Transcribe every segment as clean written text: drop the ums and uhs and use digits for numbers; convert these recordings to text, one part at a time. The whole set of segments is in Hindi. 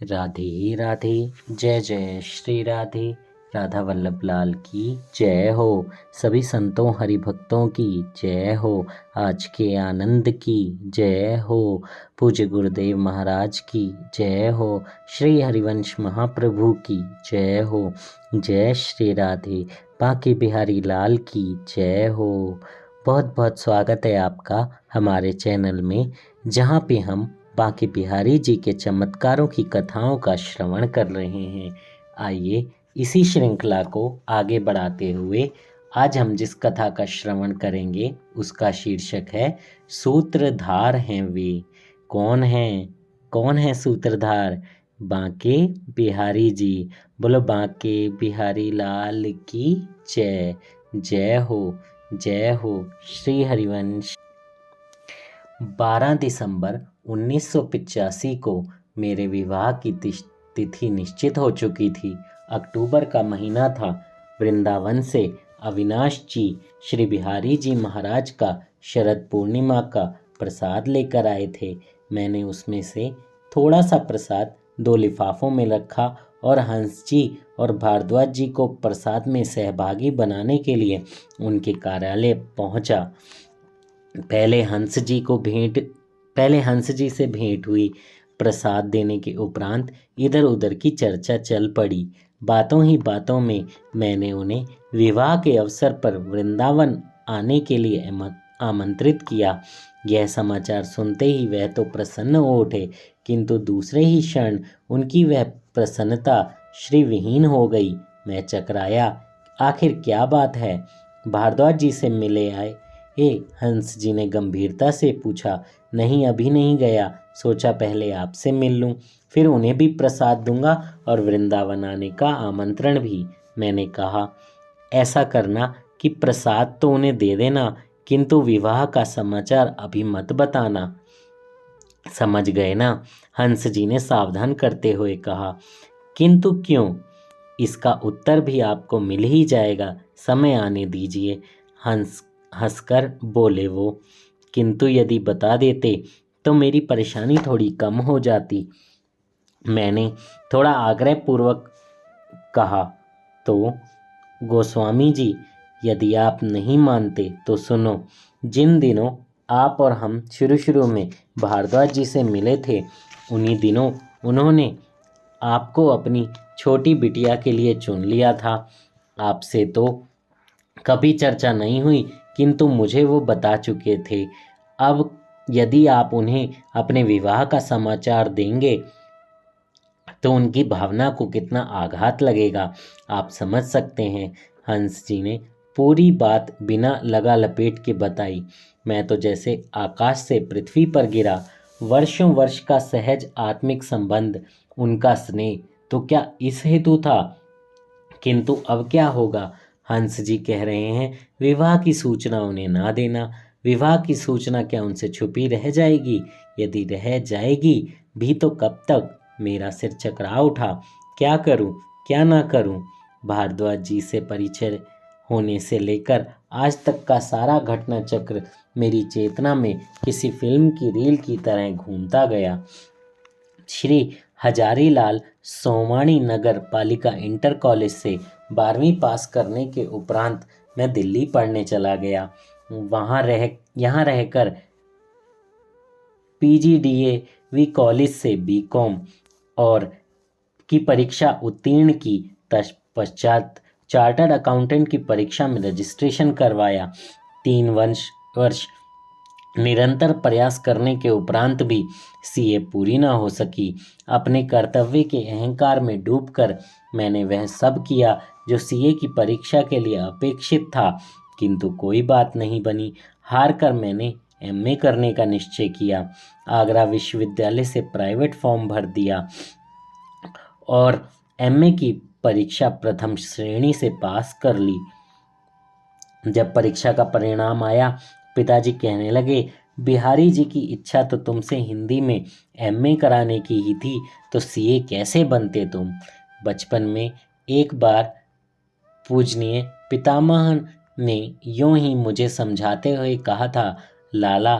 राधे राधे। जय जय श्री राधे। राधा वल्लभ लाल की जय हो। सभी संतों हरिभक्तों की जय हो। आज के आनंद की जय हो। पूज्य गुरुदेव महाराज की जय हो। श्री हरिवंश महाप्रभु की जय हो। जय श्री राधे। बांके बिहारी लाल की जय हो। बहुत बहुत स्वागत है आपका हमारे चैनल में, जहाँ पे हम बांके बिहारी जी के चमत्कारों की कथाओं का श्रवण कर रहे हैं। आइए इसी श्रृंखला को आगे बढ़ाते हुए आज हम जिस कथा का श्रवण करेंगे उसका शीर्षक है सूत्रधार हैं वे। कौन है सूत्रधार? बांके बिहारी जी। बोलो बांके बिहारी लाल की जय। जय हो। जय हो। श्री हरिवंश। 12 दिसंबर 1985 को मेरे विवाह की तिथि निश्चित हो चुकी थी। अक्टूबर का महीना था। वृंदावन से अविनाश जी श्री बिहारी जी महाराज का शरद पूर्णिमा का प्रसाद लेकर आए थे। मैंने उसमें से थोड़ा सा प्रसाद 2 लिफाफों में रखा और हंस जी और भारद्वाज जी को प्रसाद में सहभागी बनाने के लिए उनके कार्यालय पहुंचा। पहले हंस जी से भेंट हुई। प्रसाद देने के उपरांत इधर उधर की चर्चा चल पड़ी। बातों ही बातों में मैंने उन्हें विवाह के अवसर पर वृंदावन आने के लिए आमंत्रित किया। यह समाचार सुनते ही वह तो प्रसन्न हो उठे, किंतु दूसरे ही क्षण उनकी वह प्रसन्नता श्रीविहीन हो गई। मैं चकराया। आखिर क्या बात है? भारद्वाज जी से मिले आए? हंस जी ने गंभीरता से पूछा। नहीं, अभी नहीं गया। सोचा पहले आपसे मिल लूं, फिर उन्हें भी प्रसाद दूंगा और वृंदावन आने का आमंत्रण भी। मैंने कहा, ऐसा करना कि प्रसाद तो उन्हें दे देना, किंतु विवाह का समाचार अभी मत बताना। समझ गए ना? हंस जी ने सावधान करते हुए कहा। किंतु क्यों? इसका उत्तर भी आपको मिल ही जाएगा, समय आने दीजिए। हंसकर बोले वो। किंतु यदि बता देते तो मेरी परेशानी थोड़ी कम हो जाती। मैंने थोड़ा आग्रह पूर्वक कहा। तो गोस्वामी जी, यदि आप नहीं मानते तो सुनो। जिन दिनों आप और हम शुरू में भारद्वाज जी से मिले थे, उन्हीं दिनों उन्होंने आपको अपनी छोटी बिटिया के लिए चुन लिया था। आपसे तो कभी चर्चा नहीं हुई, किंतु मुझे वो बता चुके थे। अब यदि आप उन्हें अपने विवाह का समाचार देंगे तो उनकी भावना को कितना आघात लगेगा, आप समझ सकते हैं। हंस जी ने पूरी बात बिना लगा लपेट के बताई। मैं तो जैसे आकाश से पृथ्वी पर गिरा। वर्षों वर्ष का सहज आत्मिक संबंध, उनका स्नेह तो क्या इस हेतु था? किंतु अब क्या होगा? हंस जी कह रहे हैं विवाह की सूचना उन्हें ना देना। विवाह की सूचना क्या उनसे छुपी रह जाएगी? यदि रह जाएगी भी तो कब तक? मेरा सिर चकरा उठा। क्या करूं, क्या ना करूं? भारद्वाज जी से परिचय होने से लेकर आज तक का सारा घटना चक्र मेरी चेतना में किसी फिल्म की रील की तरह घूमता गया। श्री हजारीलाल सोमाणी नगर पालिका इंटर कॉलेज से 12वीं पास करने के उपरांत मैं दिल्ली पढ़ने चला गया। यहाँ रहकर PGDAV कॉलेज से BCom और की परीक्षा उत्तीर्ण की। तत्पश्चात चार्टर्ड अकाउंटेंट की परीक्षा में रजिस्ट्रेशन करवाया। 3 वर्ष निरंतर प्रयास करने के उपरांत भी CA पूरी ना हो सकी। अपने कर्तव्य के अहंकार में डूबकर मैंने वह सब किया जो CA की परीक्षा के लिए अपेक्षित था, किंतु कोई बात नहीं बनी। हार कर मैंने MA करने का निश्चय किया। आगरा विश्वविद्यालय से प्राइवेट फॉर्म भर दिया और MA की परीक्षा प्रथम श्रेणी से पास कर ली। जब परीक्षा का परिणाम आया, पिताजी कहने लगे, बिहारी जी की इच्छा तो तुमसे हिंदी में MA कराने की ही थी, तो CA कैसे बनते तुम? बचपन में एक बार पूजनीय पितामह ने यूं ही मुझे समझाते हुए कहा था, लाला,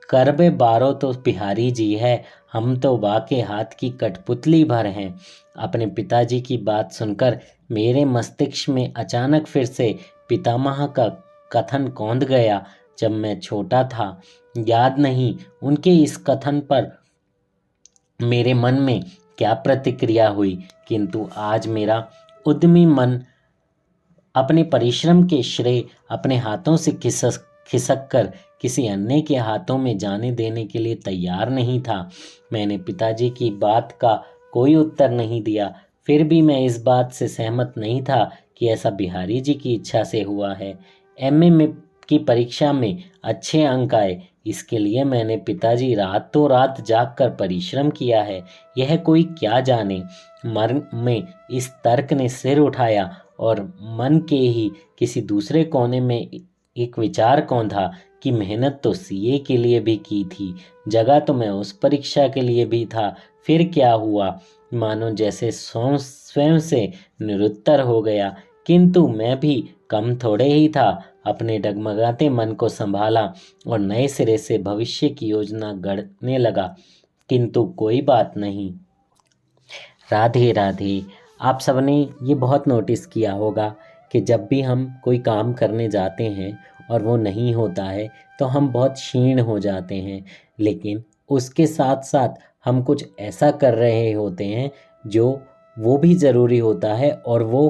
करबे बारो तो बिहारी जी है, हम तो बा के हाथ की कठपुतली भर हैं। अपने पिताजी की बात सुनकर मेरे मस्तिष्क में अचानक फिर से पितामह का कथन कौंध गया। जब मैं छोटा था, याद नहीं उनके इस कथन पर मेरे मन में क्या प्रतिक्रिया हुई, किंतु आज मेरा उद्यमी मन अपने परिश्रम के श्रेय अपने हाथों से खिसक कर किसी अन्य के हाथों में जाने देने के लिए तैयार नहीं था। मैंने पिताजी की बात का कोई उत्तर नहीं दिया। फिर भी मैं इस बात से सहमत नहीं था कि ऐसा बिहारी जी की इच्छा से हुआ है। एमए में की परीक्षा में अच्छे अंक आए, इसके लिए मैंने पिताजी रातों रात जाग कर परिश्रम किया है। यह कोई क्या जाने। मन में इस तर्क ने सिर उठाया और मन के ही किसी दूसरे कोने में एक विचार कौंधा कि मेहनत तो सीए के लिए भी की थी, जगह तो मैं उस परीक्षा के लिए भी था। फिर क्या हुआ, मानो जैसे स्वयं से निरुत्तर हो गया। किंतु मैं भी कम थोड़े ही था। अपने डगमगाते मन को संभाला और नए सिरे से भविष्य की योजना गढ़ने लगा। किंतु कोई बात नहीं। राधे राधे। आप सबने ये बहुत नोटिस किया होगा कि जब भी हम कोई काम करने जाते हैं और वो नहीं होता है तो हम बहुत क्षीण हो जाते हैं, लेकिन उसके साथ साथ हम कुछ ऐसा कर रहे होते हैं जो वो भी ज़रूरी होता है और वो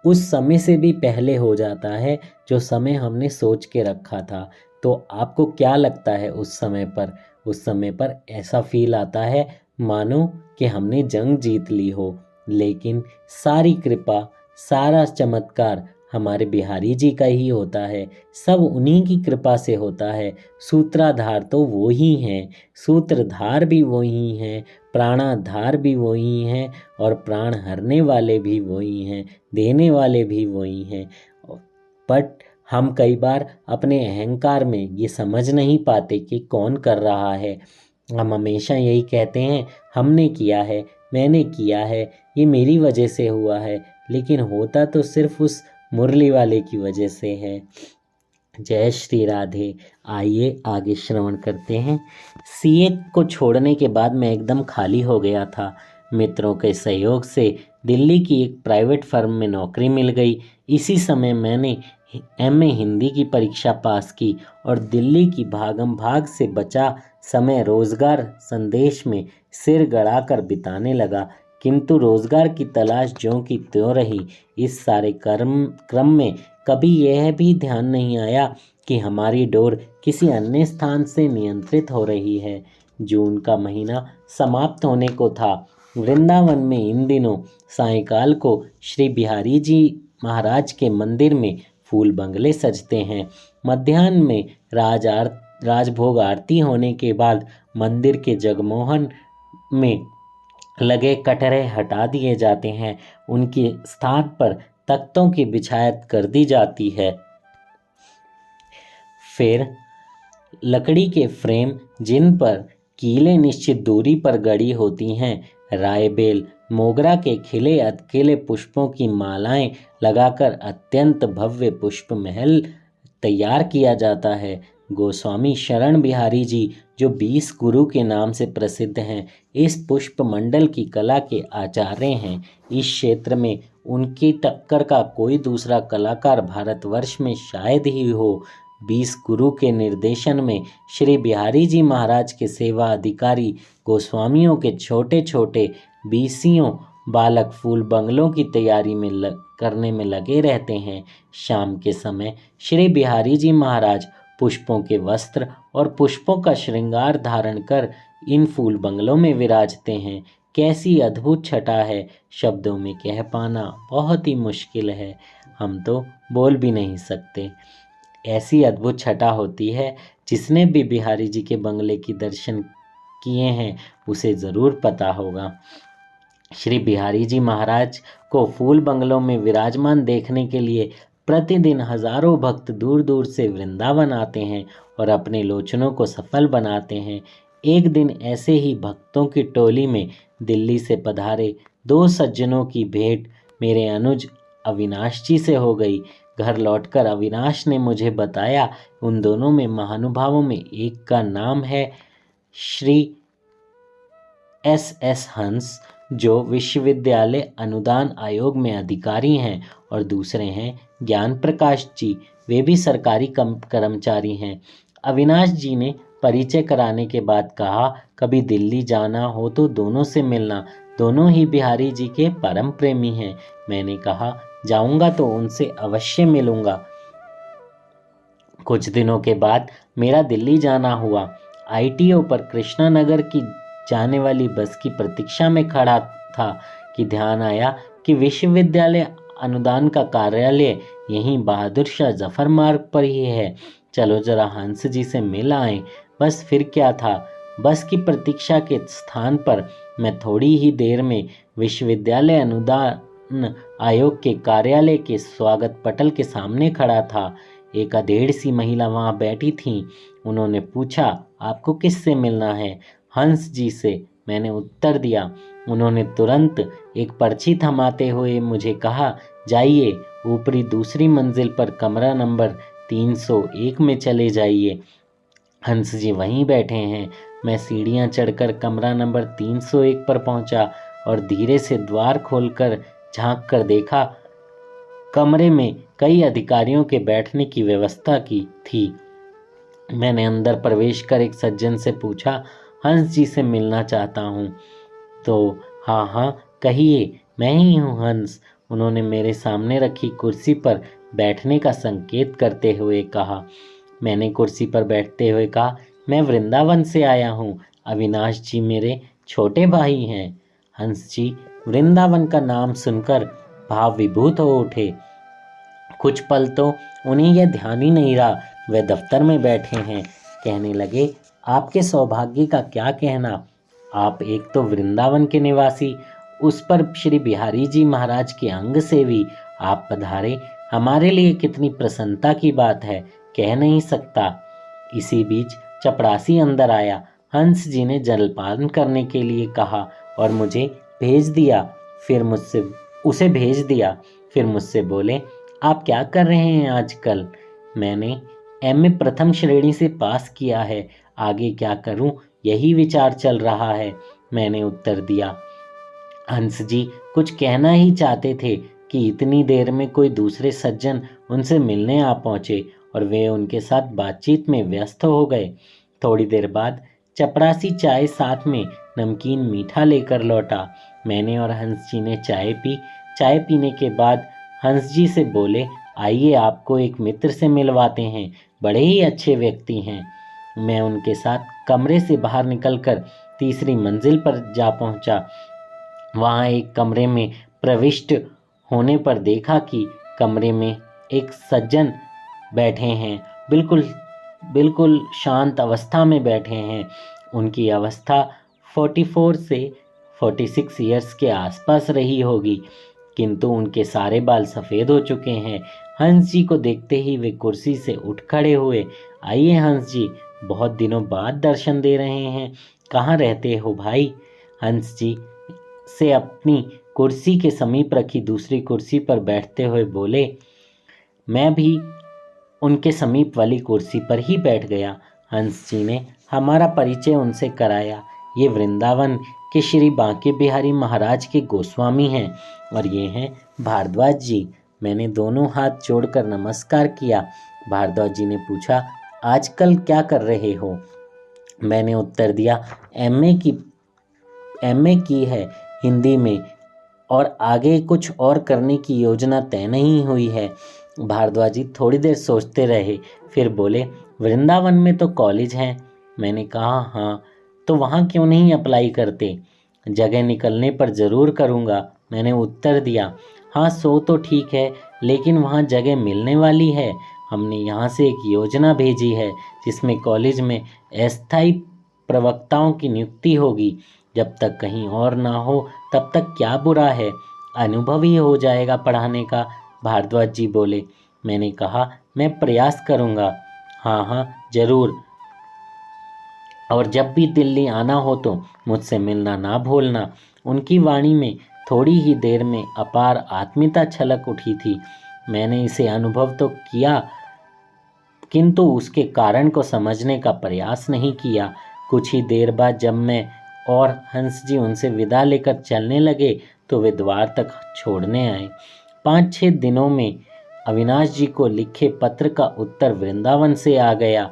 उस समय से भी पहले हो जाता है जो समय हमने सोच के रखा था। तो आपको क्या लगता है उस समय पर? उस समय पर ऐसा फील आता है मानो कि हमने जंग जीत ली हो। लेकिन सारी कृपा, सारा चमत्कार हमारे बिहारी जी का ही होता है। सब उन्हीं की कृपा से होता है। सूत्राधार तो वो ही हैं, सूत्रधार भी वही हैं, प्राणाधार भी वही हैं और प्राण हरने वाले भी वही हैं, देने वाले भी वही हैं। बट हम कई बार अपने अहंकार में ये समझ नहीं पाते कि कौन कर रहा है। हम हमेशा यही कहते हैं, हमने किया है, मैंने किया है, ये मेरी वजह से हुआ है, लेकिन होता तो सिर्फ उस मुरली वाले की वजह से है। जय श्री राधे। आइए आगे श्रवण करते हैं। सीए को छोड़ने के बाद मैं एकदम खाली हो गया था। मित्रों के सहयोग से दिल्ली की एक प्राइवेट फर्म में नौकरी मिल गई। इसी समय मैंने एमए हिंदी की परीक्षा पास की और दिल्ली की भागम भाग से बचा समय रोजगार संदेश में सिर गड़ाकर बिताने लगा। किंतु रोजगार की तलाश ज्यों की त्यों रही। इस सारे क्रम में कभी यह भी ध्यान नहीं आया कि हमारी डोर किसी अन्य स्थान से नियंत्रित हो रही है। जून का महीना समाप्त होने को था। वृंदावन में इन दिनों सायंकाल को श्री बिहारी जी महाराज के मंदिर में फूल बंगले सजते हैं। मध्याह्न में राजभोग आरती होने के बाद मंदिर के जगमोहन में लगे कटहरे हटा दिए जाते हैं। उनके स्थान पर तख्तों की बिछायत कर दी जाती है। फिर लकड़ी के फ्रेम जिन पर कीलें निश्चित दूरी पर गड़ी होती हैं, रायबेल, मोगरा के खिले अधखिले पुष्पों की मालाएं लगाकर अत्यंत भव्य पुष्प महल तैयार किया जाता है। गोस्वामी शरण बिहारी जी, जो 20 गुरु के नाम से प्रसिद्ध हैं, इस पुष्प मंडल की कला के आचार्य हैं। इस क्षेत्र में उनकी टक्कर का कोई दूसरा कलाकार भारतवर्ष में शायद ही हो। 20 गुरु के निर्देशन में श्री बिहारी जी महाराज के सेवा अधिकारी गोस्वामियों के छोटे छोटे 20 बालक फूल बंगलों की तैयारी में करने में लगे रहते हैं। शाम के समय श्री बिहारी जी महाराज पुष्पों के वस्त्र और पुष्पों का श्रृंगार धारण कर इन फूल बंगलों में विराजते हैं। कैसी अद्भुत छटा है, शब्दों में कह पाना बहुत ही मुश्किल है। हम तो बोल भी नहीं सकते। ऐसी अद्भुत छटा होती है। जिसने भी बिहारी जी के बंगले की दर्शन किए हैं उसे ज़रूर पता होगा। श्री बिहारी जी महाराज को फूल बंगलों में विराजमान देखने के लिए प्रतिदिन हजारों भक्त दूर दूर से वृंदावन आते हैं और अपने लोचनों को सफल बनाते हैं। एक दिन ऐसे ही भक्तों की टोली में दिल्ली से पधारे 2 सज्जनों की भेंट मेरे अनुज अविनाश जी से हो गई। घर लौटकर अविनाश ने मुझे बताया, उन दोनों में महानुभावों में एक का नाम है श्री SS हंस, जो विश्वविद्यालय अनुदान आयोग में अधिकारी हैं, और दूसरे हैं ज्ञान प्रकाश जी, वे भी सरकारी कर्मचारी हैं। अविनाश जी ने परिचय कराने के बाद कहा, कभी दिल्ली जाना हो तो दोनों से मिलना, दोनों ही बिहारी जी के परम प्रेमी हैं। मैंने कहा, जाऊंगा तो उनसे अवश्य मिलूंगा। कुछ दिनों के बाद मेरा दिल्ली जाना हुआ। ITO पर कृष्णा नगर की जाने वाली बस की प्रतीक्षा में खड़ा था कि ध्यान आया कि विश्वविद्यालय अनुदान का कार्यालय यहीं बहादुर शाह जफर मार्ग पर ही है। चलो जरा हंस जी से मिल आए। बस फिर क्या था, बस की प्रतीक्षा के स्थान पर मैं थोड़ी ही देर में विश्वविद्यालय अनुदान आयोग के कार्यालय के स्वागत पटल के सामने खड़ा था। एक अधेड़ सी महिला वहां बैठी थी। उन्होंने पूछा, आपको किससे मिलना है? हंस जी से, मैंने उत्तर दिया। उन्होंने तुरंत एक पर्ची थमाते हुए मुझे कहा, जाइए ऊपरी दूसरी मंजिल पर कमरा नंबर 301 में चले जाइए। हंस जी वहीं बैठे हैं। मैं सीढ़ियां चढ़कर कमरा नंबर 301 पर पहुंचा और धीरे से द्वार खोलकर झांक कर देखा। कमरे में कई अधिकारियों के बैठने की व्यवस्था की थी। मैंने अंदर प्रवेश कर एक सज्जन से पूछा, हंस जी से मिलना चाहता हूँ। तो हाँ हाँ कहिए, मैं ही हूँ हंस। उन्होंने मेरे सामने रखी कुर्सी पर बैठने का संकेत करते हुए कहा। मैंने कुर्सी पर बैठते हुए कहा, मैं वृंदावन से आया हूँ। अविनाश जी मेरे छोटे भाई हैं। हंस जी वृंदावन का नाम सुनकर भाव विभूत हो उठे। कुछ पल तो उन्हें यह ध्यान ही नहीं रहा, वे दफ्तर में बैठे हैं। कहने लगे, आपके सौभाग्य का क्या कहना। आप एक तो वृंदावन के निवासी, उस पर श्री बिहारी जी महाराज के अंग सेवी। आप पधारे, हमारे लिए कितनी प्रसन्नता की बात है, कह नहीं सकता। इसी बीच चपरासी अंदर आया। हंस जी ने जलपान करने के लिए कहा और मुझे भेज दिया। फिर मुझसे बोले, आप क्या कर रहे हैं आजकल? मैंने MA प्रथम श्रेणी से पास किया है, आगे क्या करूं यही विचार चल रहा है, मैंने उत्तर दिया। हंस जी कुछ कहना ही चाहते थे कि इतनी देर में कोई दूसरे सज्जन उनसे मिलने आ पहुंचे और वे उनके साथ बातचीत में व्यस्त हो गए। थोड़ी देर बाद चपरासी चाय साथ में नमकीन मीठा लेकर लौटा। मैंने और हंस जी ने चाय पी। चाय पीने के बाद हंस जी से बोले, आइए आपको एक मित्र से मिलवाते हैं, बड़े ही अच्छे व्यक्ति हैं। मैं उनके साथ कमरे से बाहर निकलकर तीसरी मंजिल पर जा पहुंचा। वहां एक कमरे में प्रविष्ट होने पर देखा कि कमरे में एक सज्जन बैठे हैं, बिल्कुल शांत अवस्था में बैठे हैं। उनकी अवस्था 44 से 46 ईयर्स के आसपास रही होगी, किंतु उनके सारे बाल सफ़ेद हो चुके हैं। हंस जी को देखते ही वे कुर्सी से उठ खड़े हुए। आइए हंस जी, बहुत दिनों बाद दर्शन दे रहे हैं, कहाँ रहते हो भाई? हंस जी से अपनी कुर्सी के समीप रखी दूसरी कुर्सी पर बैठते हुए बोले। मैं भी उनके समीप वाली कुर्सी पर ही बैठ गया। हंस जी ने हमारा परिचय उनसे कराया। ये वृंदावन के श्री बांके बिहारी महाराज के गोस्वामी हैं और ये हैं भारद्वाज जी। मैंने दोनों हाथ जोड़कर नमस्कार किया। भारद्वाज जी ने पूछा, आजकल क्या कर रहे हो? मैंने उत्तर दिया, MA की है हिंदी में, और आगे कुछ और करने की योजना तय नहीं हुई है। भारद्वाज जी थोड़ी देर सोचते रहे, फिर बोले, वृंदावन में तो कॉलेज हैं। मैंने कहा, हाँ, तो वहाँ क्यों नहीं अप्लाई करते? जगह निकलने पर ज़रूर करूँगा, मैंने उत्तर दिया। हाँ, सो तो ठीक है, लेकिन वहाँ जगह मिलने वाली है। हमने यहाँ से एक योजना भेजी है जिसमें कॉलेज में अस्थायी प्रवक्ताओं की नियुक्ति होगी। जब तक कहीं और ना हो तब तक क्या बुरा है, अनुभव ही हो जाएगा पढ़ाने का। भारद्वाज जी बोले। मैंने कहा, मैं प्रयास करूँगा। हाँ हाँ ज़रूर, और जब भी दिल्ली आना हो तो मुझसे मिलना ना भूलना। उनकी वाणी में थोड़ी ही देर में अपार आत्मीयता छलक उठी थी। मैंने इसे अनुभव तो किया, किंतु उसके कारण को समझने का प्रयास नहीं किया। कुछ ही देर बाद जब मैं और हंस जी उनसे विदा लेकर चलने लगे तो वे द्वार तक छोड़ने आए। 5-6 दिनों में अविनाश जी को लिखे पत्र का उत्तर वृंदावन से आ गया,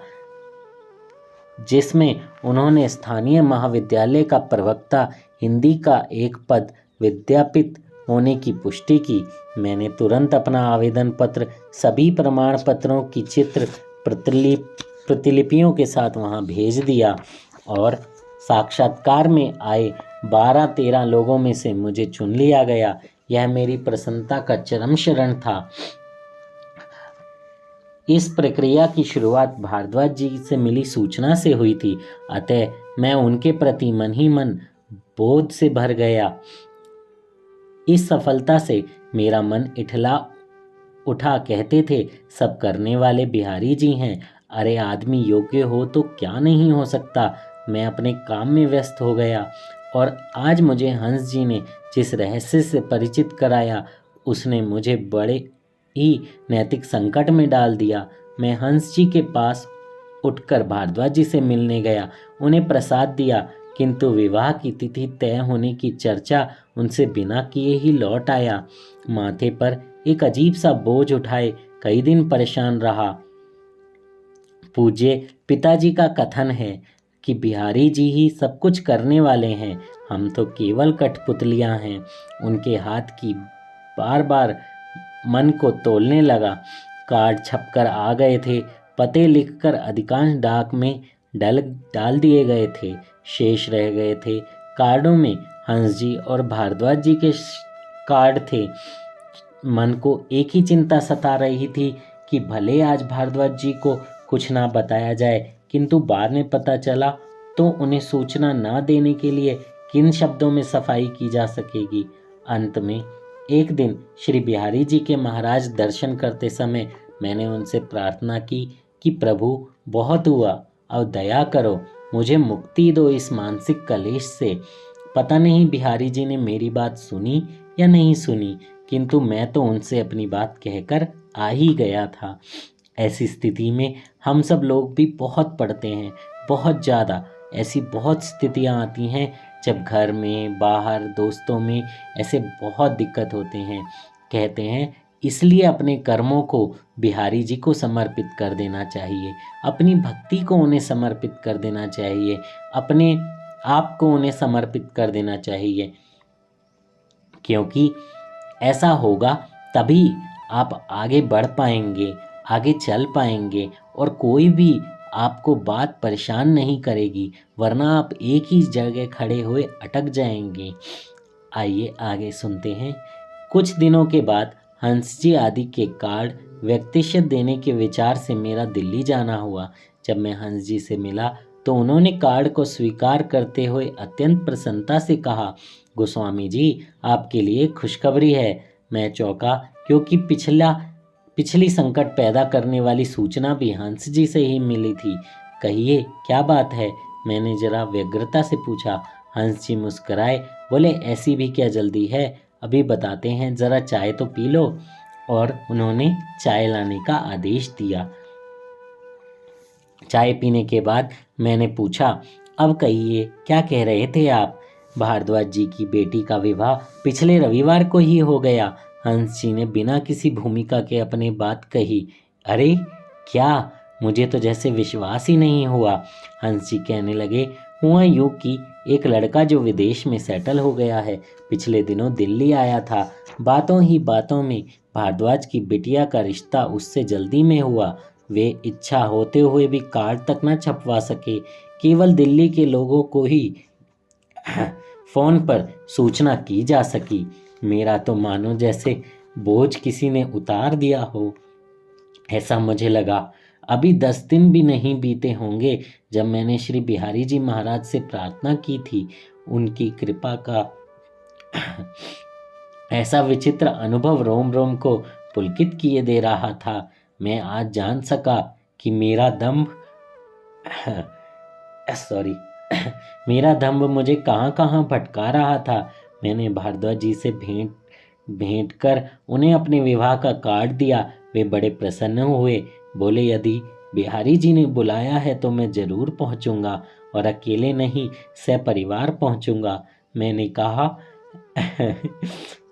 जिसमें उन्होंने स्थानीय महाविद्यालय का प्रवक्ता हिंदी का एक पद विद्यापित होने की पुष्टि की। मैंने तुरंत अपना आवेदन पत्र सभी प्रमाण पत्रों की चित्र प्रतिलिपियों के साथ वहां भेज दिया और साक्षात्कार में आए 12-13 लोगों में से मुझे चुन लिया गया। यह मेरी प्रसन्नता का चरम क्षण था। इस प्रक्रिया की शुरुआत भारद्वाज जी से मिली सूचना से हुई थी, अतः मैं उनके प्रति मन ही मन बोध से भर गया। इस सफलता से मेरा मन इठला उठा। कहते थे, सब करने वाले बिहारी जी हैं। अरे आदमी योग्य हो तो क्या नहीं हो सकता। मैं अपने काम में व्यस्त हो गया और आज मुझे हंस जी ने जिस रहस्य से परिचित कराया उसने मुझे बड़े ही नैतिक संकट में डाल दिया। मैं हंस जी के पास उठकर भारद्वाज जी से मिलने गया, उन्हें प्रसाद दिया, किंतु विवाह की तिथि तय होने की चर्चा उनसे बिना किए ही लौट आया। माथे पर एक अजीब सा बोझ उठाए कई दिन परेशान रहा। पूज्य पिताजी का कथन है कि बिहारी जी ही सब कुछ करने वाले हैं, हम तो केवल कठपुतलियां हैं। उनके हाथ की बार बार मन को तोलने लगा। कार्ड छपकर आ गए थे, पते लिखकर अधिकांश डाक में डाल दिए गए थे, शेष रह गए थे। कार्डों में हंस जी और भारद्वाज जी के कार्ड थे। मन को एक ही चिंता सता रही थी कि भले आज भारद्वाज जी को कुछ ना बताया जाए, किंतु बाद में पता चला तो उन्हें सूचना ना देने के लिए किन शब्दों में सफाई की जा सकेगी। अंत में एक दिन श्री बिहारी जी के महाराज दर्शन करते समय मैंने उनसे प्रार्थना की कि प्रभु बहुत हुआ, अब दया करो, मुझे मुक्ति दो इस मानसिक कलेश से। पता नहीं बिहारी जी ने मेरी बात सुनी या नहीं सुनी, किंतु मैं तो उनसे अपनी बात कहकर आ ही गया था। ऐसी स्थिति में हम सब लोग भी बहुत पढ़ते हैं, बहुत ज़्यादा। ऐसी बहुत स्थितियाँ आती हैं जब घर में, बाहर, दोस्तों में ऐसे बहुत दिक्कत होते हैं। कहते हैं इसलिए अपने कर्मों को बिहारी जी को समर्पित कर देना चाहिए, अपनी भक्ति को उन्हें समर्पित कर देना चाहिए, अपने आप को उन्हें समर्पित कर देना चाहिए, क्योंकि ऐसा होगा तभी आप आगे बढ़ पाएंगे, आगे चल पाएंगे और कोई भी आपको बात परेशान नहीं करेगी, वरना आप एक ही जगह खड़े हुए अटक जाएंगे। आइए आगे सुनते हैं। कुछ दिनों के बाद हंस जी आदि के कार्ड व्यक्तिशत देने के विचार से मेरा दिल्ली जाना हुआ। जब मैं हंस जी से मिला तो उन्होंने कार्ड को स्वीकार करते हुए अत्यंत प्रसन्नता से कहा, गोस्वामी जी आपके लिए खुशखबरी है। मैं चौंका क्योंकि पिछली संकट पैदा करने वाली सूचना भी हंस जी से ही मिली थी। कहिए क्या बात है, मैंने जरा व्यग्रता से पूछा। हंस जी मुस्कुराए, बोले ऐसी भी क्या जल्दी है, अभी बताते हैं, जरा चाय तो पी लो। और उन्होंने चाय लाने का आदेश दिया। चाय पीने के बाद मैंने पूछा, अब कहिए क्या कह रहे थे आप। भारद्वाज जी की बेटी का विवाह पिछले रविवार को ही हो गया। हंस जी ने बिना किसी भूमिका के अपने बात कही। अरे क्या, मुझे तो जैसे विश्वास ही नहीं हुआ। हंस जी कहने लगे, हुआ यूं कि एक लड़का जो विदेश में सेटल हो गया है पिछले दिनों दिल्ली आया था। बातों ही बातों में भारद्वाज की बिटिया का रिश्ता उससे जल्दी में हुआ। वे इच्छा होते हुए भी कार्ड तक न छपवा सके, केवल दिल्ली के लोगों को ही फोन पर सूचना की जा सकी। मेरा तो मानो जैसे बोझ किसी ने उतार दिया हो, ऐसा मुझे लगा। अभी 10 दिन भी नहीं बीते होंगे जब मैंने श्री बिहारी जी महाराज से प्रार्थना की थी। उनकी कृपा का ऐसा विचित्र अनुभव रोम रोम को पुलकित किए दे रहा था। मैं आज जान सका कि मेरा दम्भ मुझे कहाँ कहाँ भटका रहा था। मैंने भारद्वाज जी से भेंट कर उन्हें अपने विवाह का कार्ड दिया। वे बड़े प्रसन्न हुए, बोले यदि बिहारी जी ने बुलाया है तो मैं ज़रूर पहुंचूंगा, और अकेले नहीं, सपरिवार पहुंचूंगा। मैंने कहा,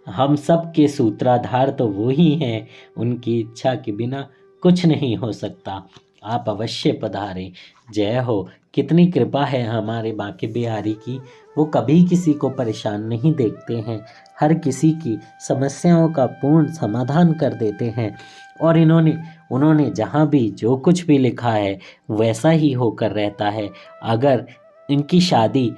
हम सब के सूत्रधार तो वो ही हैं, उनकी इच्छा के बिना कुछ नहीं हो सकता। आप अवश्य पधारें। जय हो। कितनी कृपा है हमारे बांके बिहारी की। वो कभी किसी को परेशान नहीं देखते हैं, हर किसी की समस्याओं का पूर्ण समाधान कर देते हैं। और उन्होंने जहाँ भी जो कुछ भी लिखा है वैसा ही होकर रहता है। अगर इनकी शादी,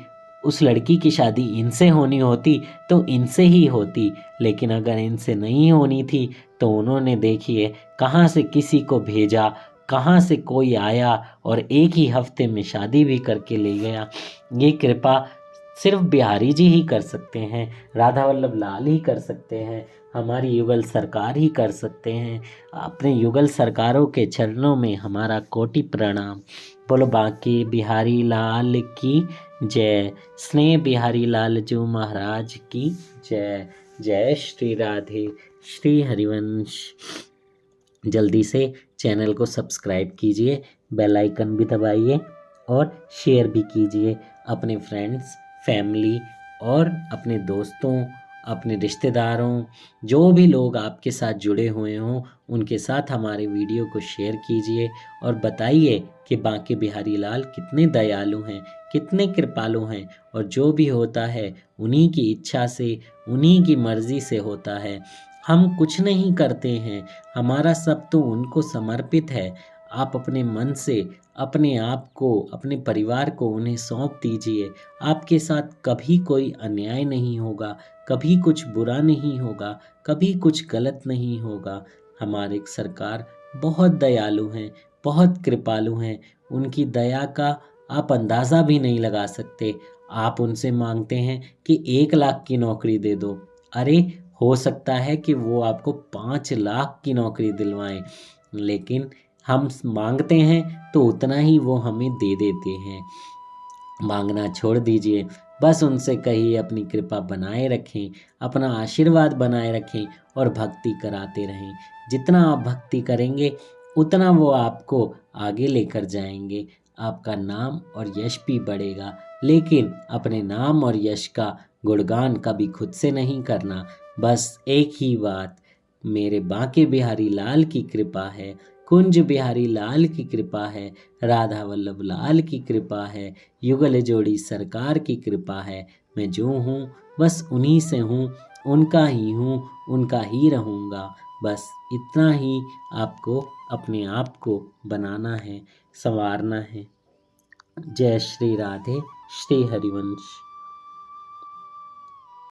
उस लड़की की शादी इनसे होनी होती तो इनसे ही होती, लेकिन अगर इनसे नहीं होनी थी तो उन्होंने देखिए कहाँ से किसी को भेजा, कहाँ से कोई आया और एक ही हफ्ते में शादी भी करके ले गया। ये कृपा सिर्फ बिहारी जी ही कर सकते हैं, राधा वल्लभ लाल ही कर सकते हैं, हमारी युगल सरकार ही कर सकते हैं। अपने युगल सरकारों के चरणों में हमारा कोटि प्रणाम। बोलो बांके बिहारी लाल की जय। स्नेह बिहारी लाल जी महाराज की जय। जय श्री राधे श्री हरिवंश। जल्दी से चैनल को सब्सक्राइब कीजिए, बेल आइकन भी दबाइए और शेयर भी कीजिए अपने फ्रेंड्स, फैमिली और अपने दोस्तों, अपने रिश्तेदारों, जो भी लोग आपके साथ जुड़े हुए हों उनके साथ हमारे वीडियो को शेयर कीजिए और बताइए कि बांके बिहारी लाल कितने दयालु हैं, कितने कृपालु हैं, और जो भी होता है उन्हीं की इच्छा से, उन्हीं की मर्ज़ी से होता है। हम कुछ नहीं करते हैं, हमारा सब तो उनको समर्पित है। आप अपने मन से अपने आप को, अपने परिवार को उन्हें सौंप दीजिए। आपके साथ कभी कोई अन्याय नहीं होगा, कभी कुछ बुरा नहीं होगा, कभी कुछ गलत नहीं होगा। हमारे सरकार बहुत दयालु हैं, बहुत कृपालु हैं। उनकी दया का आप अंदाज़ा भी नहीं लगा सकते। आप उनसे मांगते हैं कि 1 लाख की नौकरी दे दो, अरे हो सकता है कि वो आपको 5 लाख की नौकरी दिलवाएं, लेकिन हम मांगते हैं तो उतना ही वो हमें दे देते हैं। मांगना छोड़ दीजिए, बस उनसे कहिए अपनी कृपा बनाए रखें, अपना आशीर्वाद बनाए रखें और भक्ति कराते रहें। जितना आप भक्ति करेंगे उतना वो आपको आगे लेकर जाएंगे। आपका नाम और यश भी बढ़ेगा, लेकिन अपने नाम और यश का गुणगान कभी खुद से नहीं करना। बस एक ही बात, मेरे बांके बिहारी लाल की कृपा है, कुंज बिहारी लाल की कृपा है, राधा वल्लभ लाल की कृपा है, युगल जोड़ी सरकार की कृपा है। मैं जो हूँ बस उन्हीं से हूँ, उनका ही हूँ, उनका ही रहूँगा। बस इतना ही आपको अपने आप को बनाना है, संवारना है। जय श्री राधे श्री हरिवंश।